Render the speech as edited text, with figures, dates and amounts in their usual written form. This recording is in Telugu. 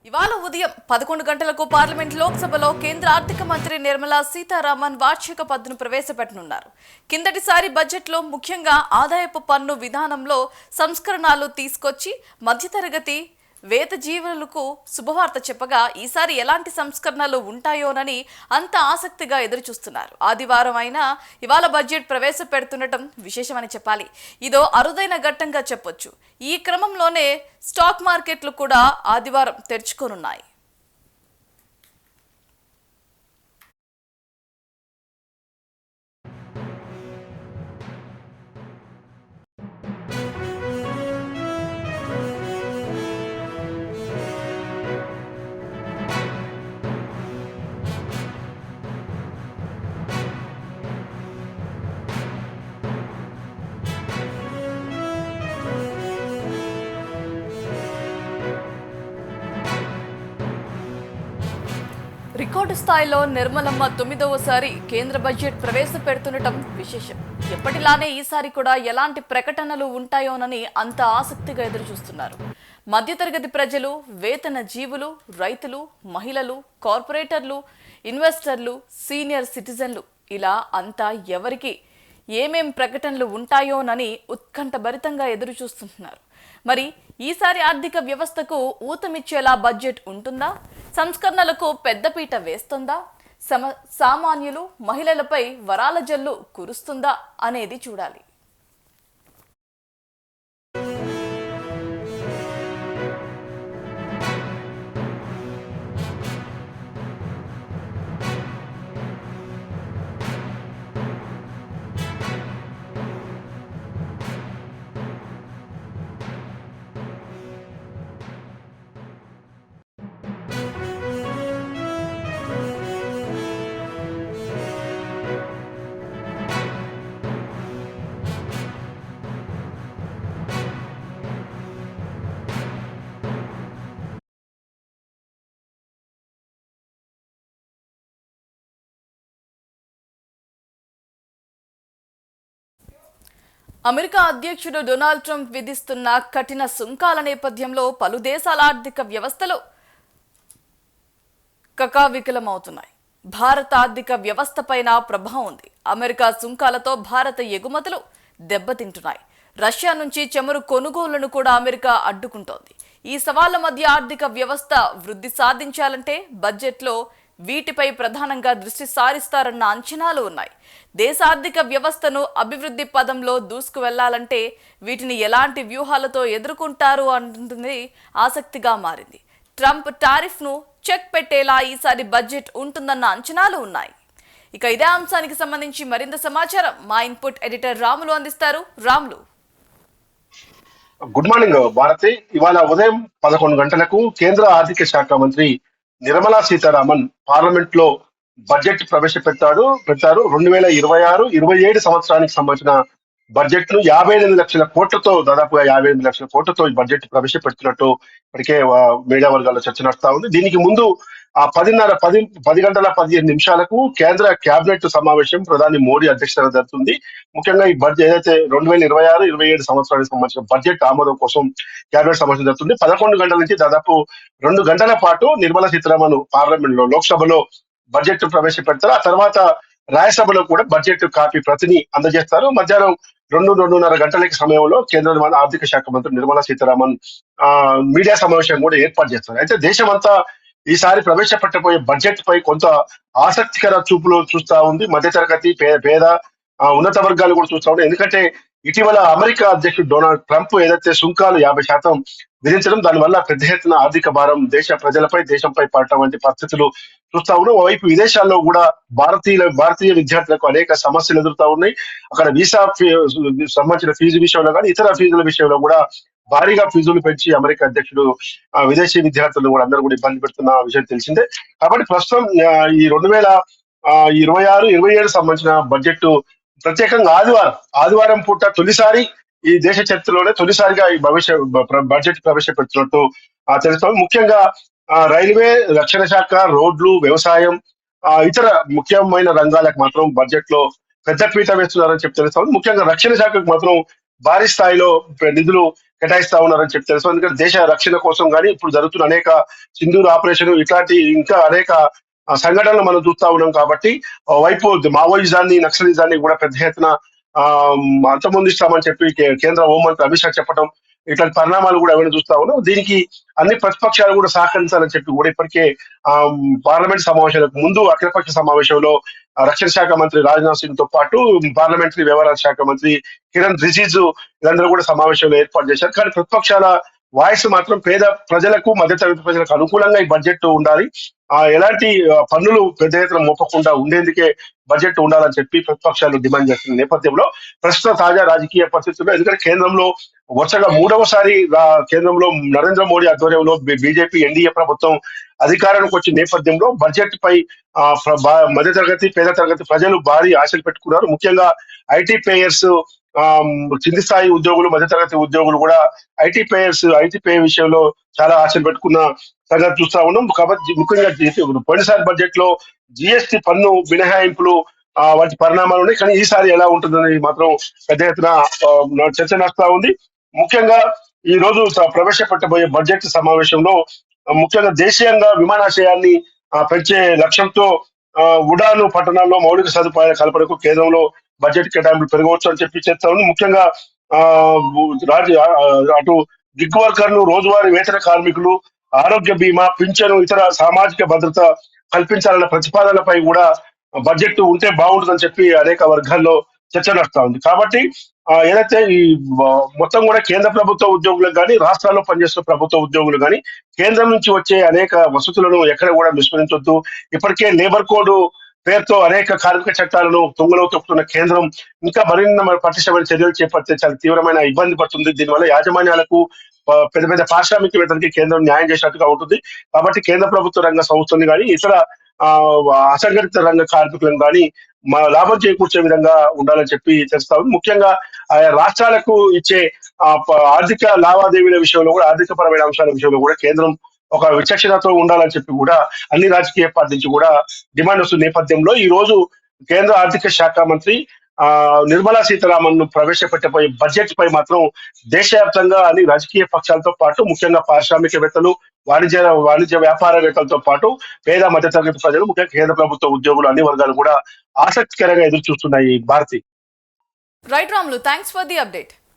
ఇవాళ ఉదయం 11 గంటలకు పార్లమెంట్ లోక్సభలో కేంద్ర ఆర్థిక మంత్రి నిర్మలా సీతారామన్ వార్షిక పద్దును ప్రవేశపెట్టనున్నారు. కిందటిసారి బడ్జెట్లో ముఖ్యంగా ఆదాయపు పన్ను విధానంలో సంస్కరణలు తీసుకొచ్చి మధ్యతరగతి వేద జీవులకు శుభవార్త చెప్పగా ఈసారి ఎలాంటి సంస్కరణలు ఉంటాయోనని అంత ఆసక్తిగా ఎదురుచూస్తున్నారు. ఆదివారం అయినా ఇవాళ బడ్జెట్ ప్రవేశపెడుతుండటం విశేషమని చెప్పాలి. ఇదో అరుదైన ఘట్టంగా చెప్పొచ్చు. ఈ క్రమంలోనే స్టాక్ మార్కెట్లు కూడా ఆదివారం తెరుచుకోనున్నాయి. రికార్డు స్థాయిలో నిర్మలమ్మ 9వసారి కేంద్ర బడ్జెట్ ప్రవేశపెడుతుండటం విశేషం. ఎప్పటిలానే ఈసారి కూడా ఎలాంటి ప్రకటనలు ఉంటాయోనని అంత ఆసక్తిగా ఎదురుచూస్తున్నారు. మధ్యతరగతి ప్రజలు, వేతన జీవులు, రైతులు, మహిళలు, కార్పొరేటర్లు, ఇన్వెస్టర్లు, సీనియర్ సిటిజన్లు ఇలా అంతా ఎవరికి ఏమేం ప్రకటనలు ఉంటాయోనని ఉత్కంఠభరితంగా ఎదురుచూస్తున్నారు. మరి ఈసారి ఆర్థిక వ్యవస్థకు ఊతమిచ్చేలా బడ్జెట్ ఉంటుందా? సంస్కరణలకు పెద్దపీట వేస్తుందా? సామాన్యులు, మహిళలపై వరాల జల్లు కురుస్తుందా అనేది చూడాలి. అమెరికా అధ్యక్షుడు డొనాల్డ్ ట్రంప్ విధిస్తున్న కఠిన సుంకాల నేపథ్యంలో పలు దేశాల ఆర్థిక వ్యవస్థలు కకావికలమవుతున్నాయి. భారత ఆర్థిక వ్యవస్థ పైన ప్రభావం ఉంది. అమెరికా సుంకాలతో భారత ఎగుమతులు దెబ్బతింటున్నాయి. రష్యా నుంచి చమురు కొనుగోళ్లను కూడా అమెరికా అడ్డుకుంటోంది. ఈ సవాళ్ల మధ్య ఆర్థిక వ్యవస్థ వృద్ధి సాధించాలంటే బడ్జెట్లో వీటిపై ప్రధానంగా దృష్టి సారిస్తారన్న అంచనాలు ఉన్నాయి. దేశ ఆర్థిక వ్యవస్థను అభివృద్ధి పదంలో దూసుకు వెళ్లాలంటే వీటిని ఎలాంటి వ్యూహాలతో ఎదుర్కొంటారు అంటుంది ఆసక్తిగా మారింది. ట్రంప్ టారిఫ్ను చెక్ పెట్టేలా ఈసారి బడ్జెట్ ఉంటుందన్న అంచనాలు ఉన్నాయి. ఇక ఇదే అంశానికి సంబంధించి మరింత సమాచారం మా ఇన్పుట్ ఎడిటర్ రాములు అందిస్తారు. Ramulu, good morning Bharati. ఇవాళ ఉదయం 11 గంటలకు కేంద్ర ఆర్థిక శాఖ మంత్రి నిర్మలా సీతారామన్ పార్లమెంట్ లో బడ్జెట్ ప్రవేశపెట్టారు. 2026-27 సంవత్సరానికి సంబంధించిన బడ్జెట్ ను 58 లక్షల కోట్లతో, దాదాపుగా 58 లక్షల కోట్లతో ఈ బడ్జెట్ ప్రవేశపెడుతున్నట్టు ఇప్పటికే మీడియా వర్గాల్లో చర్చ నడుస్తా ఉంది. దీనికి ముందు 10 గంటల 15 నిమిషాలకు కేంద్ర కేబినెట్ సమావేశం ప్రధాని మోడీ అధ్యక్షతన జరుగుతుంది. ముఖ్యంగా ఈ బడ్జెట్ ఏదైతే 2026-27 సంవత్సరానికి సంబంధించిన బడ్జెట్ ఆమోదం కోసం కేబినెట్ సమావేశం జరుగుతుంది. 11 గంటల నుంచి దాదాపు 2 గంటల పాటు నిర్మలా సీతారామన్ పార్లమెంట్ లో, లోక్సభలో బడ్జెట్ ప్రవేశపెడతారు. ఆ తర్వాత రాజ్యసభలో కూడా బడ్జెట్ కాపీ ప్రతిని అందజేస్తారు. మధ్యాహ్నం 2-2:30 గంటల సమయంలో కేంద్ర ఆర్థిక శాఖ మంత్రి నిర్మలా సీతారామన్ మీడియా సమావేశం కూడా ఏర్పాటు చేస్తారు. అయితే దేశమంతా ఈసారి ప్రవేశపెట్టబోయే బడ్జెట్ పై కొంత ఆసక్తికర చూపులు చూస్తా ఉంది. మధ్యతరగతి, పేద, ఉన్నత వర్గాలు కూడా చూస్తా ఉన్నాయి. ఎందుకంటే ఇటీవల అమెరికా అధ్యక్షుడు డొనాల్డ్ ట్రంప్ ఏదైతే సుంకాలు 50% విధించడం, దానివల్ల పెద్ద ఎత్తున ఆర్థిక భారం దేశ ప్రజలపై, దేశంపై పడటం వంటి పరిస్థితులు చూస్తా ఉన్నాం. ఓవైపు విదేశాల్లో కూడా భారతీయ విద్యార్థులకు అనేక సమస్యలు ఎదురుతా ఉన్నాయి. అక్కడ వీసా సంబంధించిన ఫీజు విషయంలో కానీ ఇతర ఫీజుల విషయంలో కూడా భారీగా ఫీజులు పెంచి అమెరికా అధ్యక్షుడు విదేశీ విద్యార్థులను కూడా అందరూ కూడా ఇబ్బంది పెడుతున్న విషయం తెలిసిందే. కాబట్టి ప్రస్తుతం ఈ 2026-27 సంబంధించిన బడ్జెట్ ప్రత్యేకంగా ఆదివారం పూట తొలిసారి ఈ దేశ చరిత్రలోనే తొలిసారిగా ఈ బడ్జెట్ ప్రవేశపెడుతున్నట్టు తెలుస్తుంది. ముఖ్యంగా రైల్వే, రక్షణ శాఖ, రోడ్లు, వ్యవసాయం, ఇతర ముఖ్యమైన రంగాలకు మాత్రం బడ్జెట్ లో పెద్ద పీట వేస్తున్నారని చెప్పి తెలుస్తుంది. ముఖ్యంగా రక్షణ శాఖకు మాత్రం భారీ స్థాయిలో నిధులు కేటాయిస్తా ఉన్నారని చెప్పి తెలుసు. ఎందుకంటే దేశ రక్షణ కోసం కానీ ఇప్పుడు జరుగుతున్న అనేక సింధూర్ ఆపరేషన్ ఇట్లాంటి ఇంకా అనేక సంఘటనలు మనం చూస్తా ఉన్నాం. కాబట్టి వైపు మావోయిజాన్ని నక్సలిజాన్ని కూడా పెద్ద ఎత్తున ఆ అంతమొందిస్తామని చెప్పి కేంద్ర హోంమంత్రి అమిత్ షా చెప్పడం, ఇట్లాంటి పరిణామాలు కూడా ఎవరైనా చూస్తా ఉన్నాం. దీనికి అన్ని ప్రతిపక్షాలు కూడా సహకరించాలని చెప్పి కూడా ఇప్పటికే ఆ పార్లమెంట్ సమావేశాలకు ముందు అఖిలపక్ష సమావేశంలో రక్షణ శాఖ మంత్రి రాజ్నాథ్ సింగ్ తో పాటు పార్లమెంటరీ వ్యవహారాల శాఖ మంత్రి కిరణ్ రిజిజు వీళ్ళందరూ కూడా సమావేశంలో ఏర్పాటు చేశారు. కానీ ప్రతిపక్షాల వాయిస్ మాత్రం పేద ప్రజలకు మధ్యతరగతి ప్రజలకు అనుకూలంగా ఈ బడ్జెట్ ఉండాలి, ఎలాంటి పన్నులు పెద్ద ఎత్తున మోపకుండా ఉండేందుకే బడ్జెట్ ఉండాలని చెప్పి ప్రతిపక్షాలు డిమాండ్ చేస్తున్న నేపథ్యంలో ప్రస్తుత తాజా రాజకీయ పరిస్థితుల్లో, ఎందుకంటే కేంద్రంలో వరుసగా మూడవసారి కేంద్రంలో నరేంద్ర మోడీ ఆధ్వర్యంలో బీజేపీ ఎన్డీఏ ప్రభుత్వం అధికారానికి వచ్చిన నేపథ్యంలో బడ్జెట్ పై మధ్యతరగతి పేద తరగతి ప్రజలు భారీ ఆశలు పెట్టుకున్నారు. ముఖ్యంగా ఐటీ పేయర్స్, కింది స్థాయి ఉద్యోగులు, మధ్యతరగతి ఉద్యోగులు కూడా ఐటీ పే విషయంలో చాలా ఆశలు పెట్టుకున్న సంగతి చూస్తా ఉన్నాం. కాబట్టి ముఖ్యంగా పోయినసారి బడ్జెట్ లో జిఎస్టి పన్ను మినహాయింపులు వాటి పరిణామాలు ఉన్నాయి. కానీ ఈసారి ఎలా ఉంటుందని మాత్రం పెద్ద ఎత్తున చర్చ నడుస్తా ఉంది. ముఖ్యంగా ఈ రోజు ప్రవేశపెట్టబోయే బడ్జెట్ సమావేశంలో ముఖ్యంగా దేశీయంగా విమానాశ్రయాన్ని పెంచే లక్ష్యంతో ఉడాను పట్టణాల్లో మౌలిక సదుపాయాల కల్పనకు కేంద్రంలో బడ్జెట్ కేటాయింపులు పెరగవచ్చు అని చెప్పి చెప్తా ఉంది. ముఖ్యంగా అటు గిగ్ వర్కర్లు, రోజువారీ వేతన కార్మికులు, ఆరోగ్య బీమా, పింఛను, ఇతర సామాజిక భద్రత కల్పించాలన్న ప్రతిపాదనలపై కూడా బడ్జెట్ ఉంటే బాగుంటుందని చెప్పి అనేక వర్గాల్లో చర్చ నడుస్తా ఉంది. కాబట్టి ఏదైతే ఈ మొత్తం కూడా కేంద్ర ప్రభుత్వ ఉద్యోగులకు కానీ, రాష్ట్రాల్లో పనిచేస్తున్న ప్రభుత్వ ఉద్యోగులు కానీ కేంద్రం నుంచి వచ్చే అనేక వసతులను ఎక్కడ కూడా విస్మరించొద్దు. ఇప్పటికే లేబర్ కోడ్ పేరుతో అనేక కార్మిక చట్టాలను తుంగలో తొక్కుతున్న కేంద్రం ఇంకా మరిన్ని పటిష్టమైన చర్యలు చేపడితే చాలా తీవ్రమైన ఇబ్బంది పడుతుంది. దీనివల్ల యాజమాన్యాలకు, పెద్ద పెద్ద పారిశ్రామికవేత్తలకి కేంద్రం న్యాయం చేసినట్టుగా ఉంటుంది. కాబట్టి కేంద్ర ప్రభుత్వ రంగ సంస్థలు కానీ ఇతర అసంఘటిత రంగ కార్మికులను కానీ లాభం చేకూర్చే విధంగా ఉండాలని చెప్పి తెలుస్తా ఉంది. ముఖ్యంగా ఆయా రాష్ట్రాలకు ఇచ్చే ఆర్థిక లావాదేవీల విషయంలో కూడా, ఆర్థిక పరమైన అంశాల విషయంలో కూడా కేంద్రం ఒక విచక్షణతో ఉండాలని చెప్పి కూడా అన్ని రాజకీయ పార్టీ నుంచి కూడా డిమాండ్ వస్తున్న నేపథ్యంలో ఈ రోజు కేంద్ర ఆర్థిక శాఖ మంత్రి నిర్మలా సీతారామన్ ప్రవేశపెట్టబోయే బడ్జెట్ పై మాత్రం దేశవ్యాప్తంగా అన్ని రాజకీయ పక్షాలతో పాటు ముఖ్యంగా పారిశ్రామికవేత్తలు, వాణిజ్య వ్యాపారవేత్తలతో పాటు పేద మధ్యతరగతి ప్రజలు, ముఖ్యంగా కేంద్ర ప్రభుత్వ ఉద్యోగులు అన్ని వర్గాలు కూడా ఆసక్తికరంగా ఎదురు చూస్తున్నాయి. Bharati. Right Ramulu, thanks for the update.